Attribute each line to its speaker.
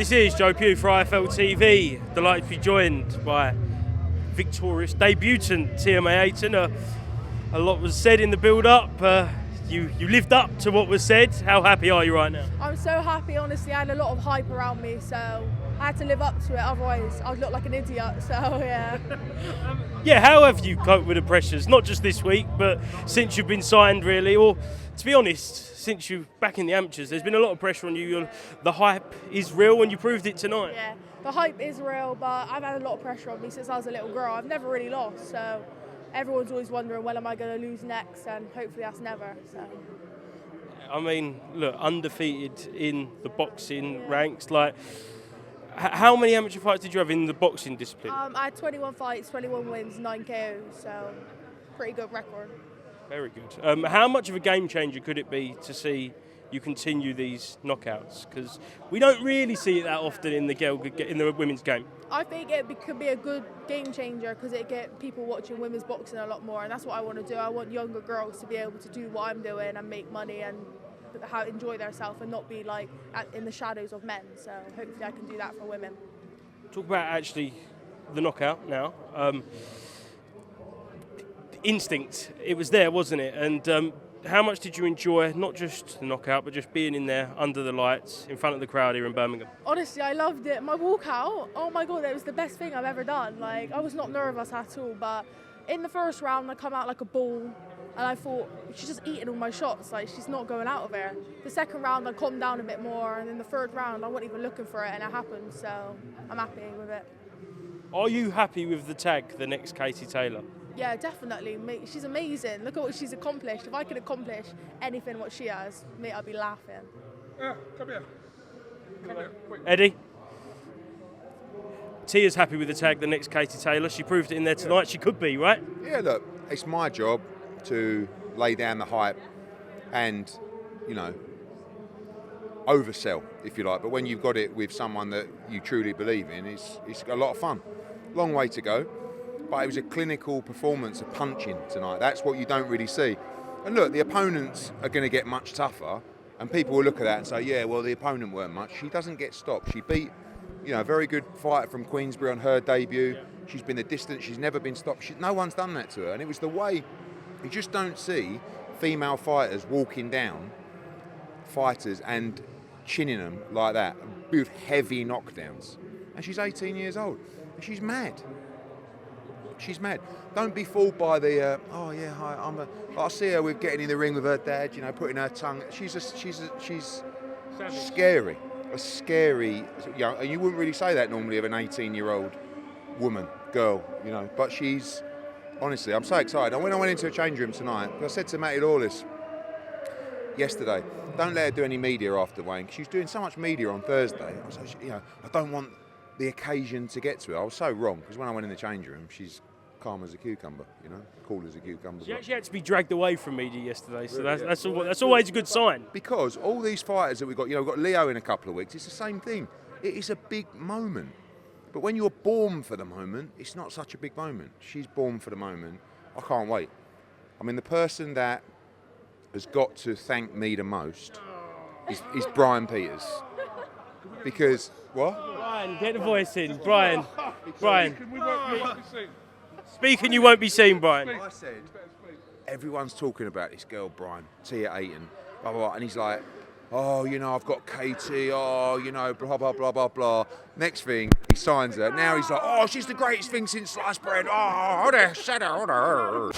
Speaker 1: This is Joe Pugh for IFLTV. Delighted to be joined by victorious debutant Tiah-Mai Ayton. A lot was said in the build-up. You lived up to what was said. How happy are you right now?
Speaker 2: I'm so happy, honestly. I had a lot of hype around me, so I had to live up to it, otherwise I would look like an idiot, so yeah.
Speaker 1: Yeah, how have you coped with the pressures? Not just this week, but since you've been signed, really, or to be honest, since you're back in the amateurs, there's been a lot of pressure on you. The hype is real, and you proved it tonight.
Speaker 2: Yeah, the hype is real, but I've had a lot of pressure on me since I was a little girl. I've never really lost, so everyone's always wondering when am I going to lose next, and hopefully that's never. So.
Speaker 1: I mean, look, undefeated in the boxing ranks. Like, how many amateur fights did you have in the boxing discipline?
Speaker 2: I had 21 fights, 21 wins, 9 KOs, so pretty good record.
Speaker 1: Very good. How much of a game changer could it be to see you continue these knockouts? Because we don't really see it that often in the women's game.
Speaker 2: I think it could be a good game changer because it get people watching women's boxing a lot more, and that's what I want to do. I want younger girls to be able to do what I'm doing and make money and enjoy themselves and not be like in the shadows of men. So hopefully I can do that for women.
Speaker 1: Talk about actually the knockout now. Instinct, it was there, wasn't it? And how much did you enjoy not just the knockout, but just being in there under the lights in front of the crowd here in Birmingham?
Speaker 2: Honestly, I loved it. My walkout, oh my God, it was the best thing I've ever done. Like, I was not nervous at all, but in the first round, I come out like a ball, and I thought, she's just eating all my shots, like she's not going out of there. The second round, I calmed down a bit more, and in the third round, I wasn't even looking for it, and it happened, so I'm happy with it.
Speaker 1: Are you happy with the tag, the next Katie Taylor?
Speaker 2: Yeah, definitely. She's amazing. Look at what she's accomplished. If I could accomplish anything what she has, mate, I'd be laughing.
Speaker 3: Yeah, come here. Come here, quick.
Speaker 1: Eddie? Tia's happy with the tag, the next Katie Taylor. She proved it in there tonight. She could be, right?
Speaker 4: Yeah, look, it's my job to lay down the hype and, you know, oversell, if you like. But when you've got it with someone that you truly believe in, it's a lot of fun. Long way to go. But it was a clinical performance of punching tonight. That's what you don't really see. And look, the opponents are going to get much tougher, and people will look at that and say, yeah, well, the opponent weren't much. She doesn't get stopped. She beat, you know, a very good fighter from Queensbury on her debut. She's been the distance. She's never been stopped. No one's done that to her. And it was the way, you just don't see female fighters walking down fighters and chinning them like that with heavy knockdowns. And she's 18 years old. And she's mad. She's mad. Don't be fooled by the, oh yeah, hi, I see her with getting in the ring with her dad, you know, putting her tongue. She's scary. A scary, you know, and you wouldn't really say that normally of an 18-year-old woman, girl, you know, but she's, honestly, I'm so excited. And when I went into a change room tonight, I said to Matty Lawless yesterday, don't let her do any media after Wayne, because she was doing so much media on Thursday. I was like, you know, I don't want the occasion to get to it. I was so wrong, because when I went in the change room, she's calm as a cucumber, you know, cool as a cucumber.
Speaker 1: She actually had to be dragged away from media yesterday, so that's always a good sign.
Speaker 4: Because all these fighters that we've got, you know, we've got Leo in a couple of weeks, it's the same thing. It is a big moment. But when you're born for the moment, it's not such a big moment. She's born for the moment. I can't wait. I mean, the person that has got to thank me the most is Brian Peters. Because, what?
Speaker 1: Brian, get the voice in. Brian. Brian.
Speaker 3: We won't be seen.
Speaker 1: Speak and you won't be seen, Brian.
Speaker 4: I said, everyone's talking about this girl, Brian, Tia Ayton, blah, blah, blah, and he's like, oh, you know, I've got KT, oh, you know, blah, blah, blah, blah, blah. Next thing, he signs her. Now he's like, oh, she's the greatest thing since sliced bread. Oh, hold her, shut her, hold her.